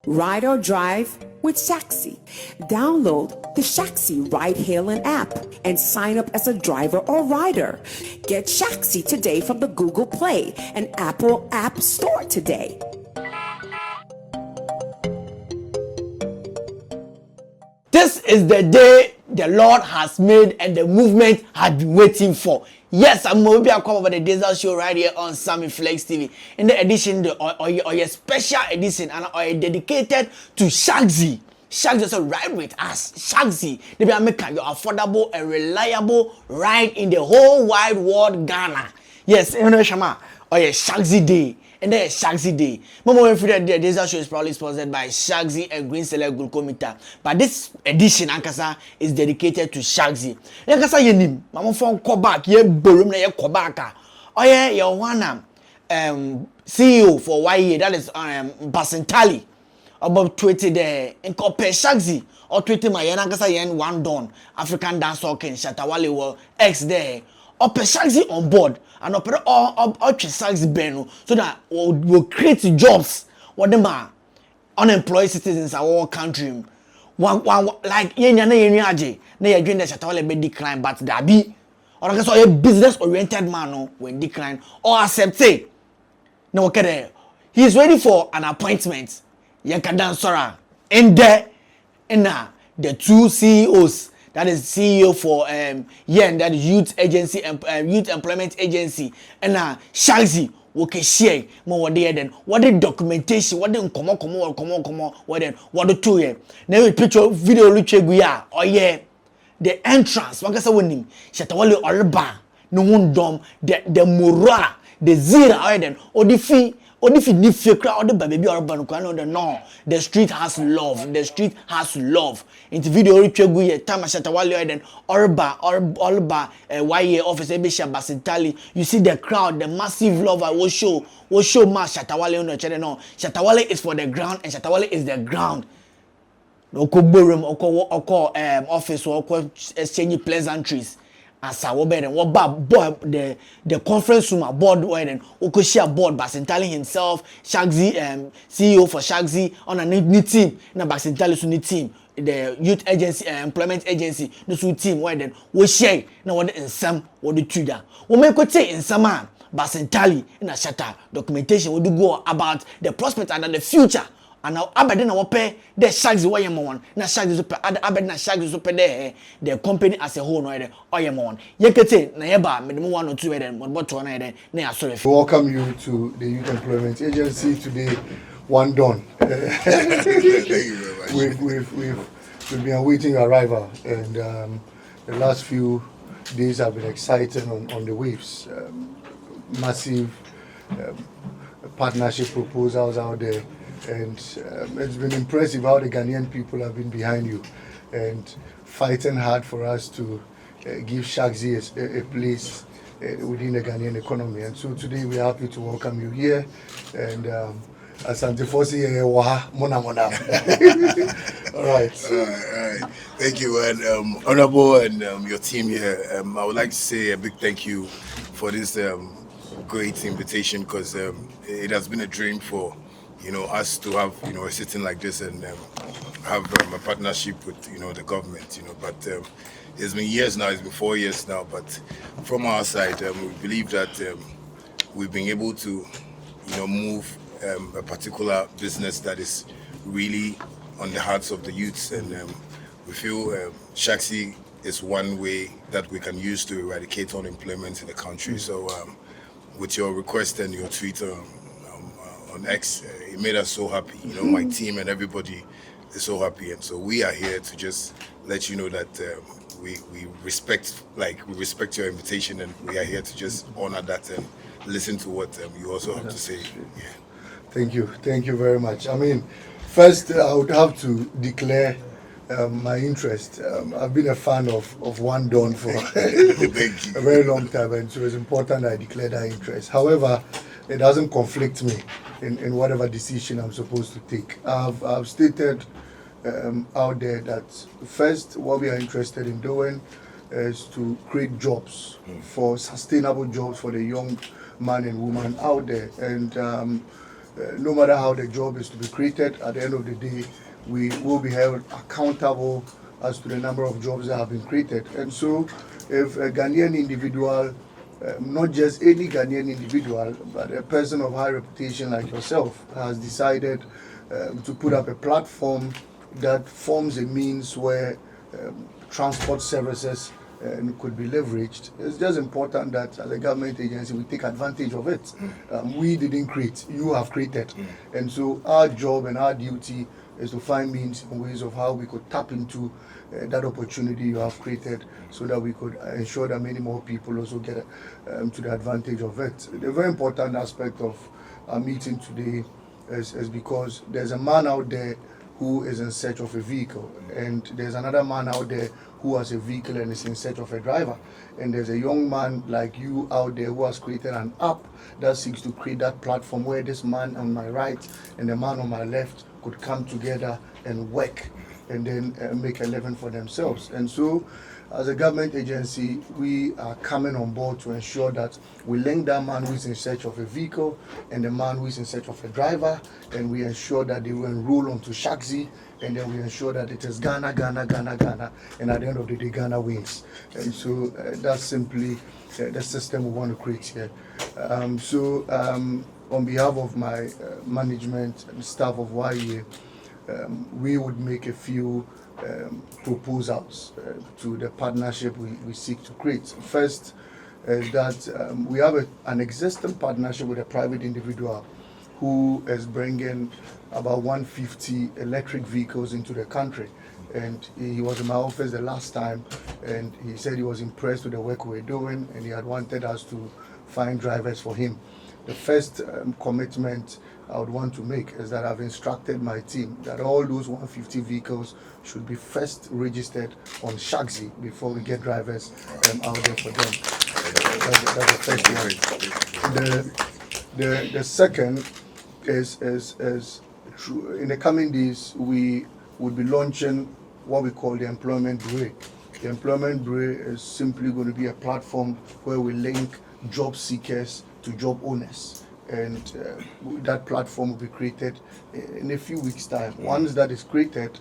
Ride or drive with Shaxi. Download the Shaxi ride-hailing app and sign up as a driver or rider. Get Shaxi today from the Google Play and Apple App Store today. This is the day the Lord has made and the movement had been waiting for. Yes, I'm going to be over the Diesel Show right here on Sammy Flex TV. In the edition, or your special edition, and dedicated to Shaxi. Shaxi is a ride with us. Shaxi, they be making your affordable and reliable ride in the whole wide world, Ghana. Yes, you know, Shama, or your Shaxi Day. And then Shaxi Day. Mama, when the Diesel Show is probably sponsored by Shaxi and Green Select Glucometer. But this edition, Ankasa, is dedicated to Shaxi. Ankasa, you name. Mama, phone call back. Ye borum na ye kobaka. Oh yeah, your one CEO for YEA. That is Basentali. About Twitter there. And compare Shaxi or Twitter my Ankasa yen one don African dancehall king Shatta Wale X there. Up Shaxi on board and up Shaxi Beno so that we'll create jobs what them are unemployed citizens in our country. One like yenyaje na you doing the Shatta Wale be decline but that be or I a business oriented man no when decline or accept say no okay he is ready for an appointment yankadan sora in there in the two CEOs. That is CEO for YEA, that is Youth Agency Youth Employment Agency, and Shaxi. Okay, share more then. What the documentation? What the come on? What then? What the two here? Now we picture video look cheguya. Oh yeah, the entrance. What can say when him? Shatta Wale Olba. No one dumb. The morale, the zero. Oh then. Oh the fee. Only if you fake crowd, the baby or no. The street has love. The street has love. In the video, you check time Shatta Wale then Orba YEA office Ebisha Basentali. You see the crowd, the massive love. I will show ma Shatta Wale on the channel. No, Shatta Wale is for the ground, and Shatta Wale is the ground. Oko borum, oko office, oko exchange pleasantries. As I was and what board the conference room board and share board Basentali himself, Shaxi CEO for Shaxi on a new team, na Basentali so new team, the youth agency employment agency, no so team where then we share na what in some what the tuda. We make what say in some Basentali in a Shatta documentation we do go about the prospect and the future. And now abede na wope the Shaxi wayemon na Shaxi so abede na Shaxi so pe there the company as a whole no there oyemon yekete na yeba me 1 or 2 there but to na there na ya sorry. Welcome you to the Youth Employment Agency today. One done. Thank you very much. We've been awaiting your arrival, and the last few days have been exciting on the waves. Massive partnership proposals out there. And it's been impressive how the Ghanaian people have been behind you and fighting hard for us to give Shaxi a place within the Ghanaian economy. And so today we are happy to welcome you here. And Asante Fosi Mona. All right. Thank you, and Honorable and your team here. I would like to say a big thank you for this great invitation because it has been a dream for us to have a sitting like this and have a partnership with the government. But it's been years now. It's been 4 years now. But from our side, we believe that we've been able to move a particular business that is really on the hearts of the youths, and we feel Shaxi is one way that we can use to eradicate unemployment in the country. So with your request and your tweet on X, it made us so happy. My team and everybody is so happy, and so we are here to just let you know that we respect your invitation, and we are here to just honor that and listen to what you also have to say. Yeah. Thank you very much. I mean, first I would have to declare my interest. I've been a fan of One Dawn for a very long time, and so it's important I declare that interest. However, it doesn't conflict me in whatever decision I'm supposed to take. I've stated out there that first, what we are interested in doing is to create jobs, for sustainable jobs for the young man and woman out there. And no matter how the job is to be created, at the end of the day, we will be held accountable as to the number of jobs that have been created. And so, if a Ghanaian individual, not just any Ghanaian individual, but a person of high reputation like yourself, has decided to put up a platform that forms a means where transport services could be leveraged, it's just important that as a government agency we take advantage of it. We didn't create, you have created. And so our job and our duty is to find means and ways of how we could tap into that opportunity you have created so that we could ensure that many more people also get to the advantage of it. The very important aspect of our meeting today is because there's a man out there who is in search of a vehicle, and there's another man out there who has a vehicle and is in search of a driver, and there's a young man like you out there who has created an app that seeks to create that platform where this man on my right and the man on my left could come together and work and then make a living for themselves. And so as a government agency, we are coming on board to ensure that we link that man who is in search of a vehicle and the man who is in search of a driver, and we ensure that they will enroll onto Shaxi, and then we ensure that it is Ghana, Ghana, Ghana, Ghana, and at the end of the day, Ghana wins. And so that's simply the system we want to create here. On behalf of my management and staff of YEA, we would make a few proposals to the partnership we seek to create. First is that we have an existing partnership with a private individual who is bringing about 150 electric vehicles into the country. And he was in my office the last time, and he said he was impressed with the work we were doing, and he had wanted us to find drivers for him. The first commitment I would want to make is that I've instructed my team that all those 150 vehicles should be first registered on Shaxi before we get drivers out there for them. That's the first one. The second is in the coming days we would be launching what we call the Employment Bureau. The Employment Bureau is simply going to be a platform where we link job seekers to job owners, and that platform will be created in a few weeks' time. Once that is created,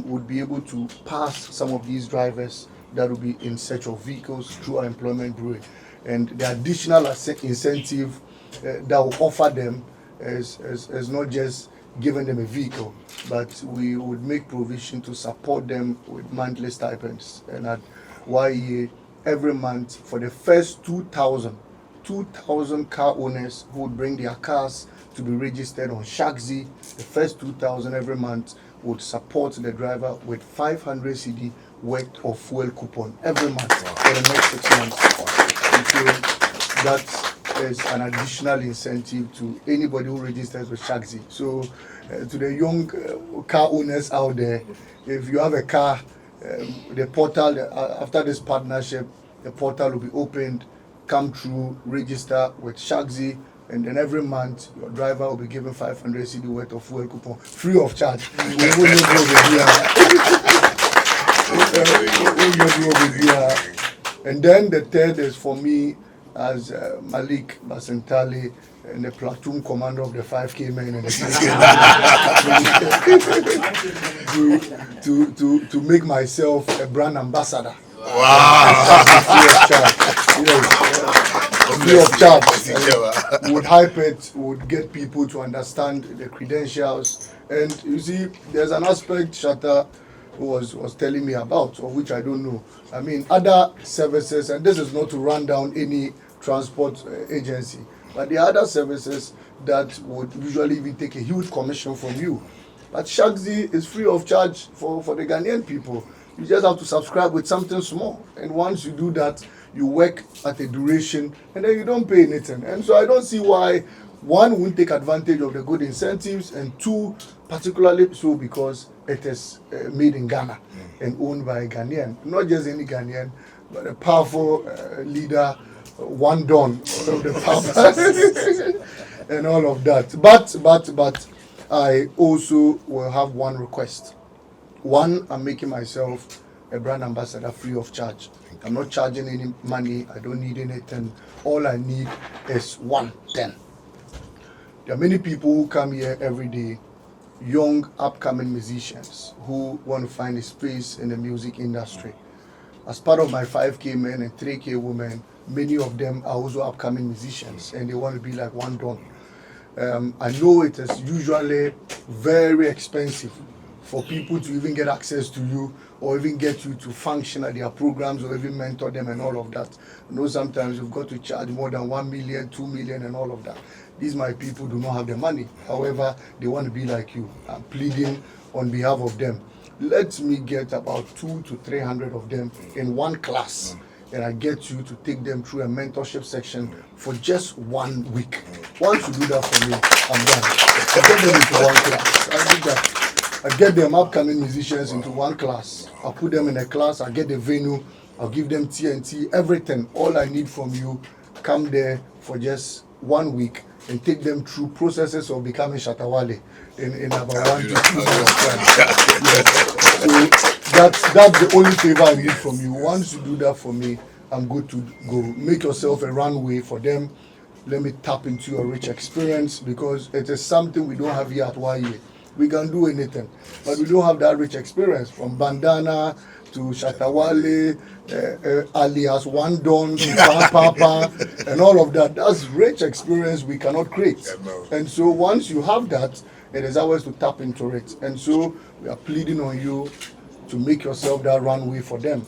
we'll be able to pass some of these drivers that will be in search of vehicles through our Employment Bureau, and the additional incentive that will offer them is not just giving them a vehicle, but we would make provision to support them with monthly stipends. And at YEA, every month for the first 2,000 car owners who would bring their cars to be registered on Shaxi, the first 2,000 every month would support the driver with 500 CD worth of fuel coupon every month for the next 6 months. And so that is an additional incentive to anybody who registers with Shaxi. So to the young car owners out there, if you have a car, the portal, after this partnership, the portal will be opened. Come through, register with Shaxi, and then every month your driver will be given 500 CD worth of fuel coupon free of charge. And then the third is for me as Malik Basentali and the platoon commander of the 5K men and the to make myself a brand ambassador. Wow. Free of charge. Would hype it, would get people to understand the credentials. And you see, there's an aspect Shatta was telling me about, of which I don't know. I mean, other services, and this is not to run down any transport agency, but the other services that would usually even take a huge commission from you. But Shaxi is free of charge for the Ghanaian people. You just have to subscribe with something small. And once you do that, you work at a duration and then you don't pay anything. And so I don't see why one won't take advantage of the good incentives, and two, particularly so because it is made in Ghana and owned by a Ghanaian. Not just any Ghanaian, but a powerful leader, one don of the power and all of that. But I also will have one request. One, I'm making myself a brand ambassador free of charge. I'm not charging any money. I don't need anything. All I need is 110. There are many people who come here every day, young upcoming musicians who want to find a space in the music industry. As part of my 5K men and 3K women, many of them are also upcoming musicians and they want to be like one Don. I know it is usually very expensive for people to even get access to you or even get you to function at their programs or even mentor them and all of that. I know sometimes you've got to charge more than 1 million, 2 million and all of that. These my people do not have the money. However, they want to be like you. I'm pleading on behalf of them. Let me get about 200 to 300 of them in one class. And I get you to take them through a mentorship section for just 1 week. Once you do that for me, I'm done. I get them into one class. I do that. I get them upcoming musicians into one class. I put them in a class. I get the venue. I'll give them TNT, everything. All I need from you, come there for just 1 week and take them through processes of becoming Shatta Wale in about 1 to 2 months time. So that's the only favor I need from you. Once you do that for me, I'm good to go. Make yourself a runway for them. Let me tap into your rich experience because it is something we don't have here at YEA. We can do anything, but we don't have that rich experience from bandana to Shatta Wale, alias One Don, to Papa, and all of that. That's rich experience we cannot create. And so once you have that, it is ours to tap into it. And so we are pleading on you to make yourself that runway for them.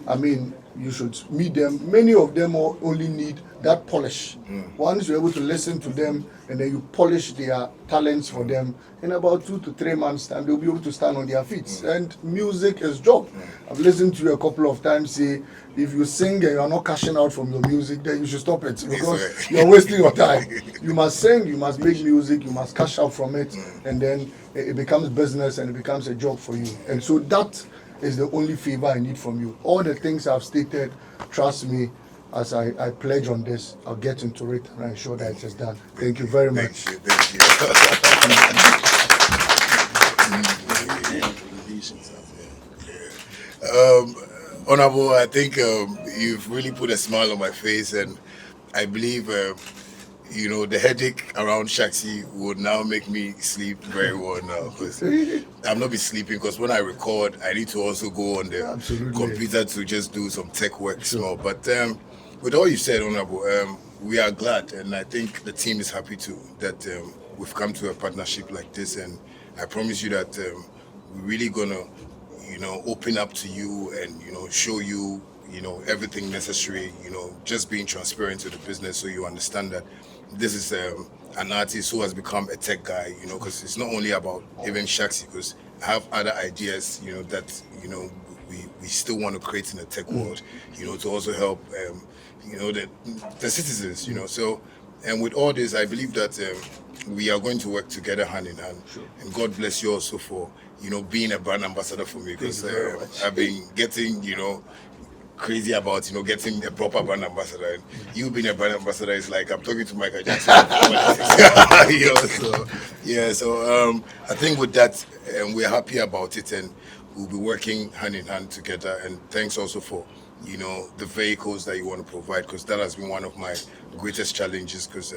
I mean, you should meet them. Many of them only need that polish. Once you're able to listen to them and then you polish their talents for them, in about 2 to 3 months' time, they'll be able to stand on their feet. And music is job. I've listened to you a couple of times say, if you sing and you're not cashing out from your music, then you should stop it because you're wasting your time. You must sing, you must make music, you must cash out from it, and then it becomes business and it becomes a job for you. And so that is the only favor I need from you. All the things I've stated, trust me, as I pledge on this, I'll get into it and ensure that it is done. Thank you very much. Thank you. Honorable, I think you've really put a smile on my face, and I believe the headache around Shaxi would now make me sleep very well now because I'm not be sleeping because when I record, I need to also go on the computer to just do some tech work small. But with all you said, Honorable, we are glad, and I think the team is happy too that we've come to a partnership like this, and I promise you that we're really gonna, open up to you and show you, everything necessary. Just being transparent to the business so you understand that this is an artist who has become a tech guy. Because it's not only about even Shaxi, because I have other ideas, that we still want to create in the tech world, to also help the citizens, So, and with all this, I believe that we are going to work together hand in hand. Sure. And God bless you also for, being a brand ambassador for me, because I've been getting, crazy about, getting a proper brand ambassador. And you being a brand ambassador is like I'm talking to Michael Jackson. So I think with that, we're happy about it, and we'll be working hand in hand together. And thanks also for, the vehicles that you want to provide, because that has been one of my greatest challenges, because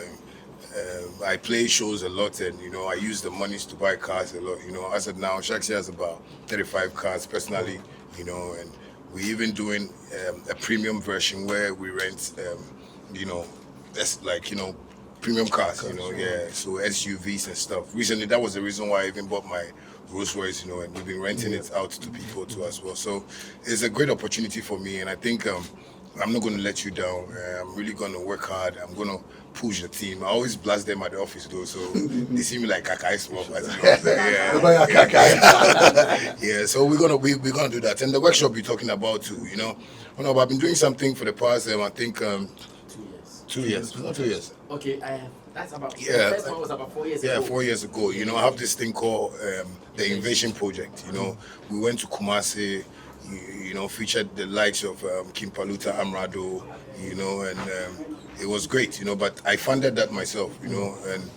I play shows a lot, and I use the monies to buy cars a lot. As of now, Shaxi has about 35 cars personally, and we're even doing a premium version where we rent, that's like, premium cars, so SUVs and stuff. Recently, that was the reason why I even bought my Rolls Royce, and we've been renting it out to people too as well. So it's a great opportunity for me, and I think I'm not going to let you down. I'm really going to work hard. I'm going to push the team. I always blast them at the office though, so they see me like Kakai small. So we're gonna do that. And the workshop you're talking about too, I've been doing something for the past, I think 2 years. Not 2 years. Okay, that's about. The first one was about 4 years ago. Yeah, 4 years ago. I have this thing called the Invasion Project. We went to Kumasi. Featured the likes of Kim Paluta, Amrado, and it was great, but I funded that myself, and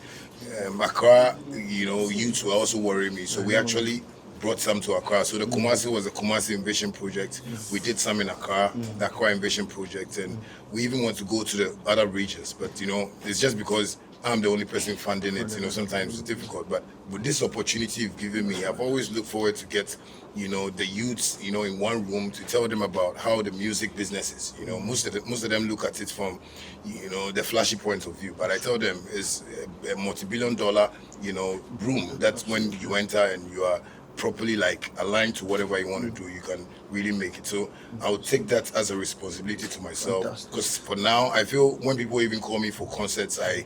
Accra, youths were also worrying me, so we actually brought some to Accra. So the Kumasi was the Kumasi Invasion Project. We did some in Accra, the Accra Invasion Project, and we even want to go to the other regions, but it's just because I'm the only person funding it. Sometimes it's difficult. But with this opportunity you've given me, I've always looked forward to get, the youths, in one room to tell them about how the music business is. Most of them look at it from, the flashy point of view. But I tell them it's a multi-billion-dollar, room. That's when you enter and you are properly aligned to whatever you want to do, you can really make it. So I'll take that as a responsibility to myself, because for now I feel when people even call me for concerts, I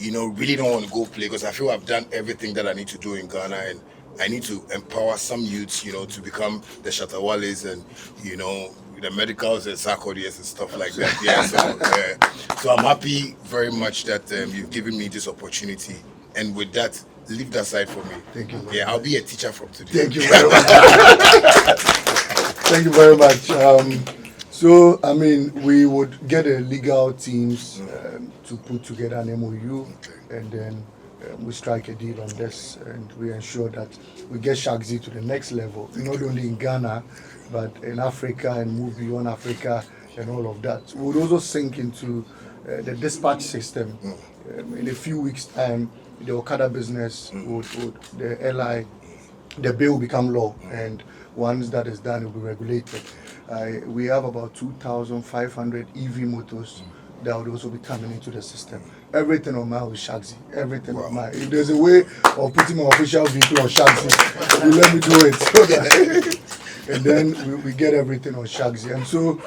really don't want to go play, because I feel I've done everything that I need to do in Ghana, and I need to empower some youths, to become the Shatta Wales and the medicals and Sarkodis and stuff like that. Yeah, so I'm happy very much that you've given me this opportunity, and with that, leave that side for me. Thank you. Yeah, I'll be a teacher from today. Thank you very much. Thank you very much. So, I mean, we would get a legal teams to put together an MOU, and then we strike a deal on this, and we ensure that we get Shaxi to the next level, not only in Ghana, but in Africa, and move beyond Africa and all of that. We would also sink into the dispatch system. In a few weeks' time, the Okada business the LI, the bill will become law, and once that is done, it will be regulated. We have about 2,500 EV motors that would also be coming into the system. Everything on mine is Shaxi. Everything on mine. If there's a way of putting my official vehicle on Shaxi, you let me do it. So that and then we get everything on Shaxi. And so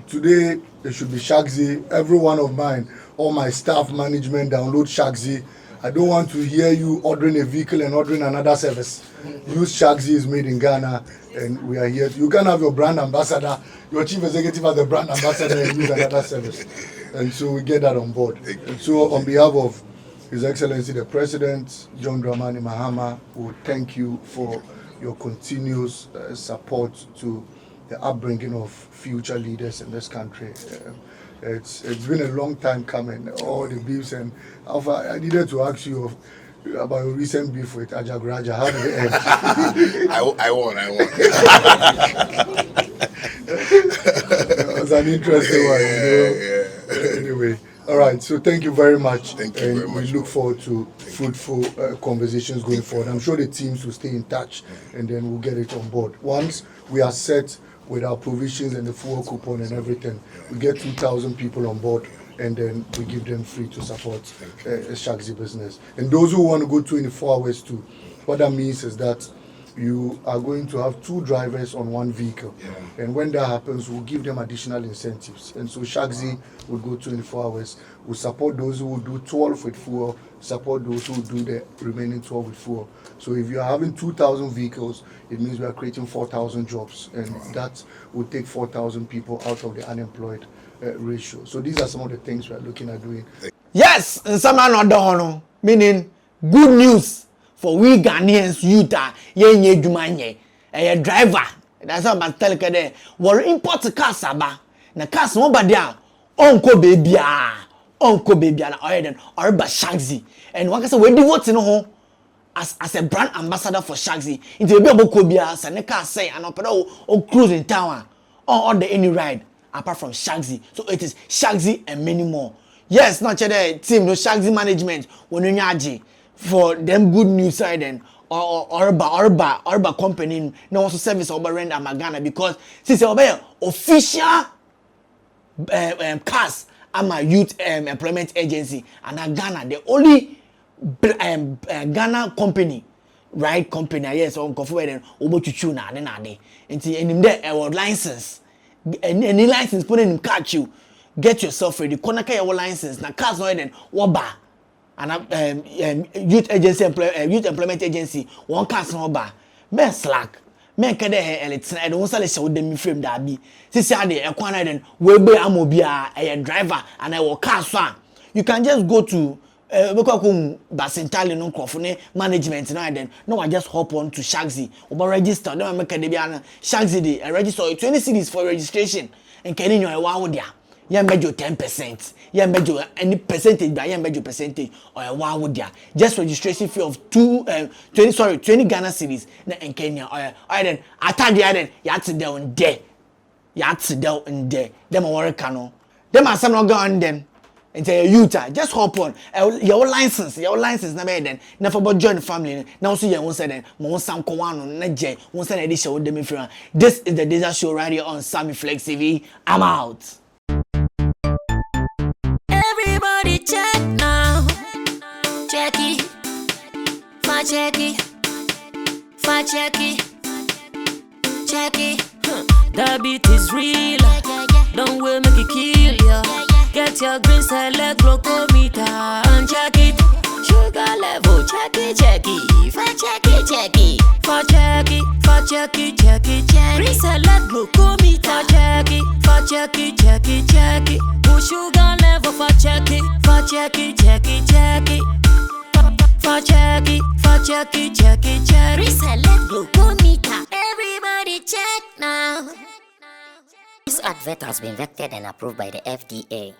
today, there should be Shaxi. Every one of mine, all my staff management download Shaxi. I don't want to hear you ordering a vehicle and ordering another service. Use Shaxi is made in Ghana, and we are here. You can have your brand ambassador, your chief executive as the brand ambassador, and use another service. And so we get that on board. And so on behalf of His Excellency the President, John Dramani Mahama, we thank you for your continuous support to the upbringing of future leaders in this country. It's been a long time coming, all the beefs, and I needed to ask you about your recent beef with Ajagraja. How did it end? I won. It was an interesting one, Yeah. Anyway, all right, so thank you very much. Thank you very much. We look forward to fruitful conversations going forward. I'm sure the teams will stay in touch, and then we'll get it on board. Once we are set with our provisions and the fuel coupon and everything, we get 2,000 people on board, and then we give them free to support Shaxi business. And those who want to go 24 hours too, what that means is that you are going to have 2 drivers on 1 vehicle. And when that happens, we'll give them additional incentives. And so Shaxi will go 24 hours. We'll support those who will do 12 with fuel, support those who will do the remaining 12 with fuel. So if you are having 2,000 vehicles, it means we are creating 4,000 jobs. And that will take 4,000 people out of the unemployed ratio. So these are some of the things we are looking at doing. Yes, and some are not meaning good news for we Ghanaians youth ye dwumanye a driver. That's how I'm telling you there. We import cars aba. Na cars mo ba dia onko baby na oyen or ba Shaxi. And one can say we devote no ho as a brand ambassador for Shaxi. Into be oboko bia say ne car say an opera o cruise in town or the any ride apart from Shaxi. So it is Shaxi and many more. Yes, not the team no Shaxi management when you nyaji for them good news side and Orba company no also service over rent Ghana, because since obey official cars ama youth employment agency and Ghana the only Ghana company, right company, yes, on coffee and obochuchu na de nti enim there award license any license put in catch you get yourself ready konaka your license na cars no then woba and youth agency youth employment agency one cars no ba men slack men kede he don't sell show them frame da bi sisi ade ekwana den we be amobia a driver and I will car so you can just go to Basentali no crofone management now then no I just hop on to Shaxi or register don't make a Shaxi dey register 20 cedis for registration and can you know wow there yeah major 10% yeah major any percentage by yeah major percentage or wow there just registration fee of 20 Ghana cedis na in Kenya or then attack the then you have to down there them work no them are some go on then And tell you just hop on your license na be then never but join the family now so you won say then mo sam ko wan na je won say na show dem free. This is the Desert Show right here on Sammy Flex TV. I'm out. Everybody check now. Check it. Check it. Check it. Check it. That beat is real. Don't wait, make it kill ya. Get your green select glucometer and check it. Sugar level, check it. Check it. Check it. Check it. Check it. Check it. Green select glucometer. Check it. Check it. Push sugar level for check it. Check it. Check it. Check it. Reselect glucometer. Everybody check now. This advert has been vetted and approved by the FDA.